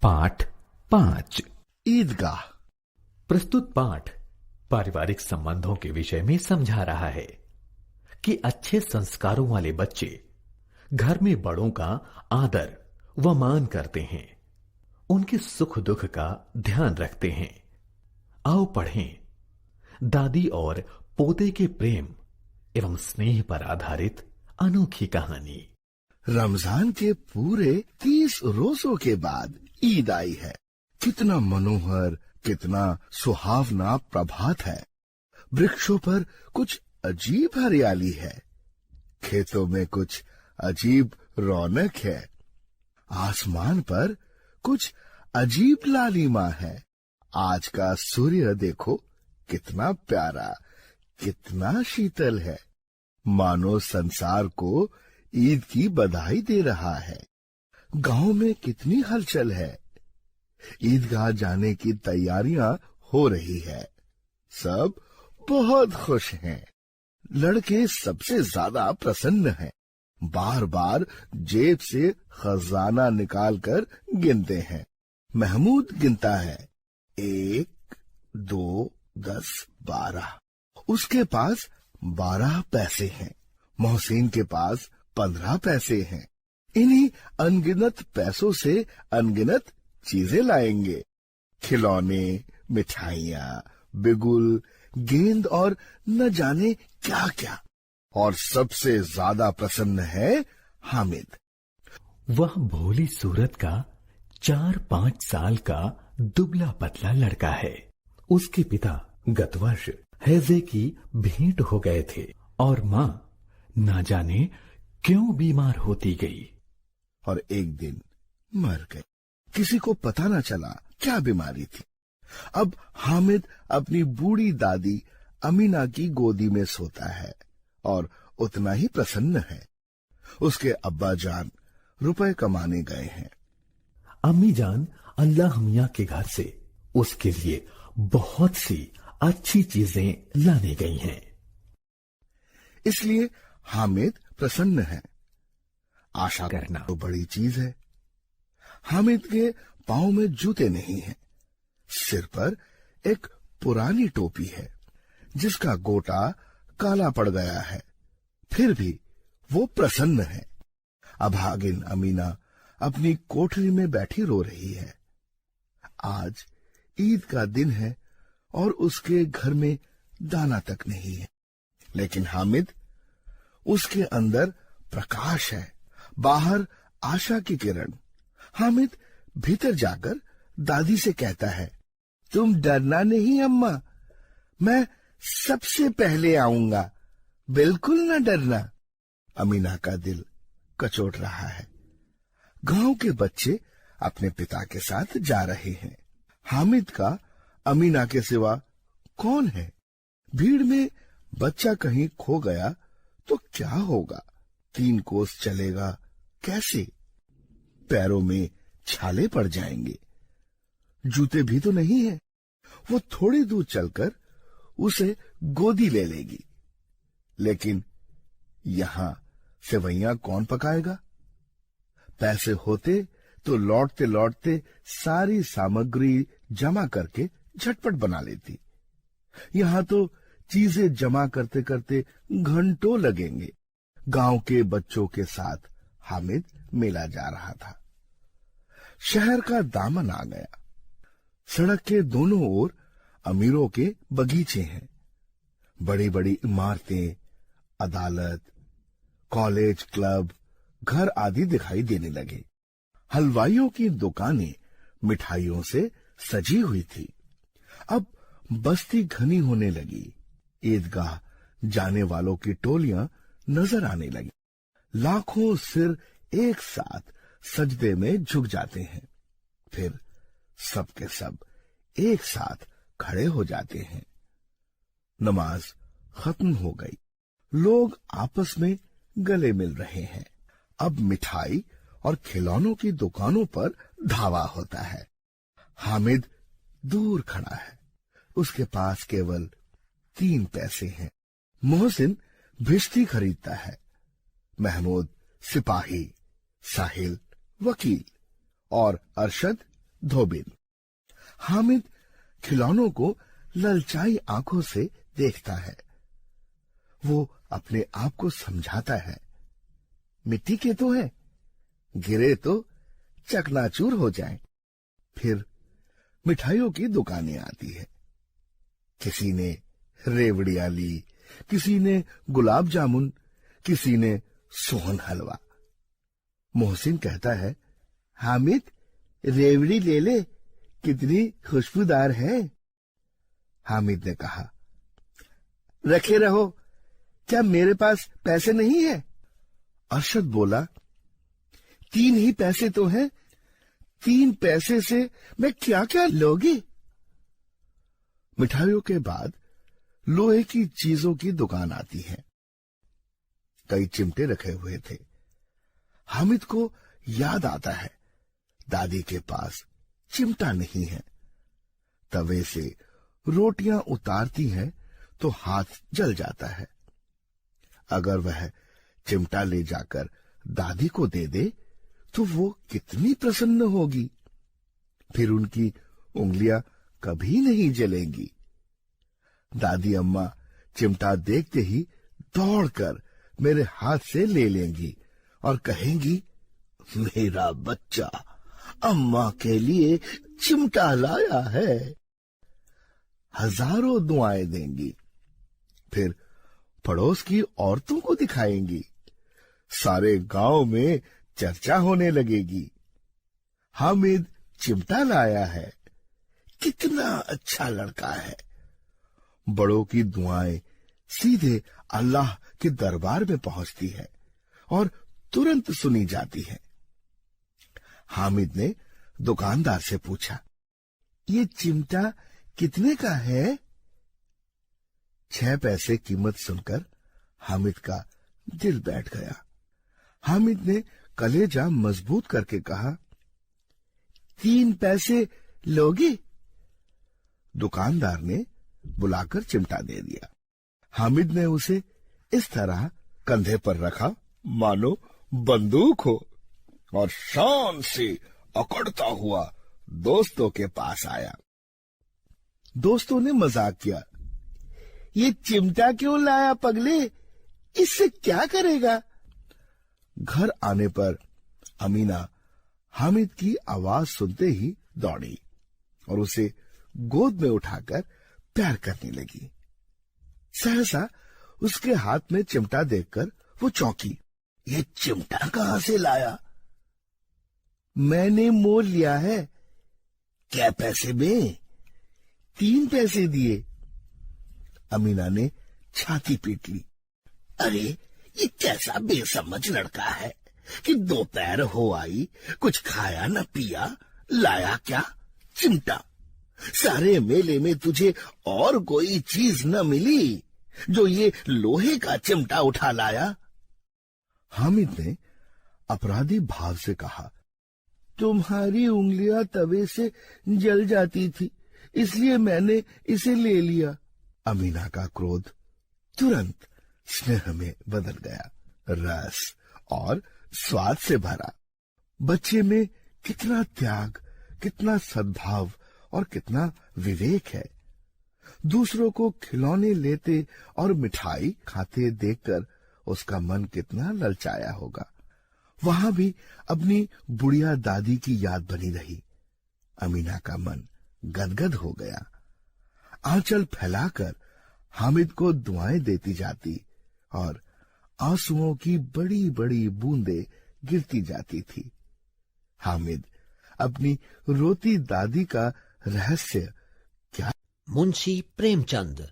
पाठ 5 ईदगाह। प्रस्तुत पाठ पारिवारिक संबंधों के विषय में समझा रहा है कि अच्छे संस्कारों वाले बच्चे घर में बड़ों का आदर व मान करते हैं, उनके सुख दुख का ध्यान रखते हैं। आओ पढ़ें दादी और पोते के प्रेम एवं स्नेह पर आधारित अनोखी कहानी। रमजान के पूरे 30 रोजों के बाद ईद आई है। कितना मनोहर, कितना सुहावना प्रभात है। वृक्षों पर कुछ अजीब हरियाली है, खेतों में कुछ अजीब रौनक है, आसमान पर कुछ अजीब लालिमा है। आज का सूर्य देखो कितना प्यारा, कितना शीतल है, मानो संसार को ईद की बधाई दे रहा है। गांव में कितनी हलचल है। ईदगाह जाने की तैयारियां हो रही है। सब बहुत खुश हैं। लड़के सबसे ज्यादा प्रसन्न हैं। बार बार जेब से खजाना निकालकर गिनते हैं। महमूद गिनता है 1, 2, 10, 12। उसके पास 12 पैसे हैं। मोहसिन के पास 15 पैसे हैं। इन्हीं अनगिनत पैसों से अनगिनत चीजें लाएंगे। खिलौने, मिठाइयाँ, बिगुल, गेंद और न जाने क्या क्या। और सबसे ज्यादा प्रसन्न है हामिद। वह भोली सूरत का 4-5 साल का दुबला पतला लड़का है। उसके पिता गत वर्ष हैजे की भेंट हो गए थे और माँ ना जाने क्यों बीमार होती गई और एक दिन मर गई। किसी को पता न चला क्या बीमारी थी। अब हामिद अपनी बूढ़ी दादी अमीना की गोदी में सोता है और उतना ही प्रसन्न है। उसके अब्बा जान रुपए कमाने गए हैं। अम्मी जान अल्लाह मियां के घर से उसके लिए बहुत सी अच्छी चीजें लाने गई हैं। इसलिए हामिद प्रसन्न है। आशा करना तो बड़ी चीज है। हामिद के पांव में जूते नहीं हैं। सिर पर एक पुरानी टोपी है जिसका गोटा काला पड़ गया है। फिर भी वो प्रसन्न है। अभागिन अमीना अपनी कोठरी में बैठी रो रही है। आज ईद का दिन है और उसके घर में दाना तक नहीं है। लेकिन हामिद, उसके अंदर प्रकाश है, बाहर आशा की किरण। हामिद भीतर जाकर दादी से कहता है, तुम डरना नहीं अम्मा, मैं सबसे पहले आऊंगा, बिल्कुल न डरना। अमीना का दिल कचोट रहा है। गांव के बच्चे अपने पिता के साथ जा रहे हैं। हामिद का अमीना के सिवा कौन है? भीड़ में बच्चा कहीं खो गया तो क्या होगा? 3 कोस चलेगा कैसे? पैरों में छाले पड़ जाएंगे। जूते भी तो नहीं है। वो थोड़ी दूर चलकर उसे गोदी ले लेगी। लेकिन यहां सेवैयां कौन पकाएगा? पैसे होते तो लौटते लौटते सारी सामग्री जमा करके झटपट बना लेती। यहां तो चीजें जमा करते करते घंटों लगेंगे। गांव के बच्चों के साथ हामिद मेला जा रहा था। शहर का दामन आ गया। सड़क के दोनों ओर अमीरों के बगीचे हैं। बड़ी बड़ी इमारतें, अदालत, कॉलेज, क्लब, घर आदि दिखाई देने लगे। हलवाइयों की दुकानें मिठाइयों से सजी हुई थी। अब बस्ती घनी होने लगी। ईदगाह जाने वालों की टोलियां नजर आने लगी। लाखों सिर एक साथ सजदे में झुक जाते हैं। फिर सब के सब एक साथ खड़े हो जाते हैं। नमाज खत्म हो गई। लोग आपस में गले मिल रहे हैं। अब मिठाई और खिलौनों की दुकानों पर धावा होता है। हामिद दूर खड़ा है। उसके पास केवल 3 पैसे हैं। मोहसिन भिश्ती खरीदता है। महमूद सिपाही, साहिल वकील और अरशद धोबिन। हामिद खिलौनों को ललचाई आंखों से देखता है। वो अपने आप को समझाता है, मिट्टी के तो है, गिरे तो चकनाचूर हो जाएं। फिर मिठाइयों की दुकानें आती है। किसी ने रेवड़ियां ली, किसी ने गुलाब जामुन, किसी ने सोहन हलवा। मोहसिन कहता है, हामिद रेवड़ी ले ले, कितनी खुशबूदार है। हामिद ने कहा, रखे रहो, क्या मेरे पास पैसे नहीं है? अरशद बोला, 3 ही पैसे तो हैं, 3 पैसे से मैं क्या क्या लोगी? मिठाइयों के बाद लोहे की चीजों की दुकान आती है। कई चिमटे रखे हुए थे। हामिद को याद आता है, दादी के पास चिमटा नहीं है। तवे से रोटियां उतारती हैं तो हाथ जल जाता है। अगर वह चिमटा ले जाकर दादी को दे दे तो वो कितनी प्रसन्न होगी। फिर उनकी उंगलियां कभी नहीं जलेंगी। दादी अम्मा चिमटा देखते ही दौड़कर मेरे हाथ से ले लेंगी और कहेंगी, मेरा बच्चा अम्मा के लिए चिमटा लाया है। हजारों दुआएं देंगी। फिर पड़ोस की औरतों को दिखाएंगी। सारे गांव में चर्चा होने लगेगी, हामिद चिमटा लाया है, कितना अच्छा लड़का है। बड़ों की दुआएं सीधे अल्लाह के दरबार में पहुंचती है और तुरंत सुनी जाती है। हामिद ने दुकानदार से पूछा, ये चिमटा कितने का है? 6 पैसे कीमत सुनकर हामिद का दिल बैठ गया। हामिद ने कलेजा मजबूत करके कहा, 3 पैसे लोगे? दुकानदार ने बुलाकर चिमटा दे दिया। हामिद ने उसे इस तरह कंधे पर रखा मानो बंदूक हो और शान से अकड़ता हुआ दोस्तों के पास आया। दोस्तों ने मजाक किया, ये चिमटा क्यों लाया पगले, इससे क्या करेगा? घर आने पर अमीना हामिद की आवाज सुनते ही दौड़ी और उसे गोद में उठाकर प्यार करने लगी। सहसा उसके हाथ में चिमटा देखकर वो चौंकी। ये चिमटा कहां से लाया? मैंने मोल लिया है। क्या पैसे में? 3 पैसे दिए। अमीना ने छाती पीट ली। अरे ये कैसा बेसमझ लड़का है कि दोपहर हो आई, कुछ खाया न पिया, लाया क्या? चिमटा। सारे मेले में तुझे और कोई चीज न मिली जो ये लोहे का चिमटा उठा लाया? हामिद ने अपराधी भाव से कहा, तुम्हारी उंगलियां तवे से जल जाती थी, इसलिए मैंने इसे ले लिया। अमीना का क्रोध तुरंत स्नेह में बदल गया, रस और स्वाद से भरा। बच्चे में कितना त्याग, कितना सद्भाव और कितना विवेक है। दूसरों को खिलौने लेते और मिठाई खाते देखकर उसका मन कितना ललचाया होगा। वहां भी अपनी बुढ़िया दादी की याद बनी रही। अमीना का मन गदगद हो गया। आंचल फैलाकर हामिद को दुआएं देती जाती और आंसुओं की बड़ी बड़ी बूंदें गिरती जाती थी। हामिद अपनी रोती दादी का रहस्य क्या? मुंशी प्रेमचंद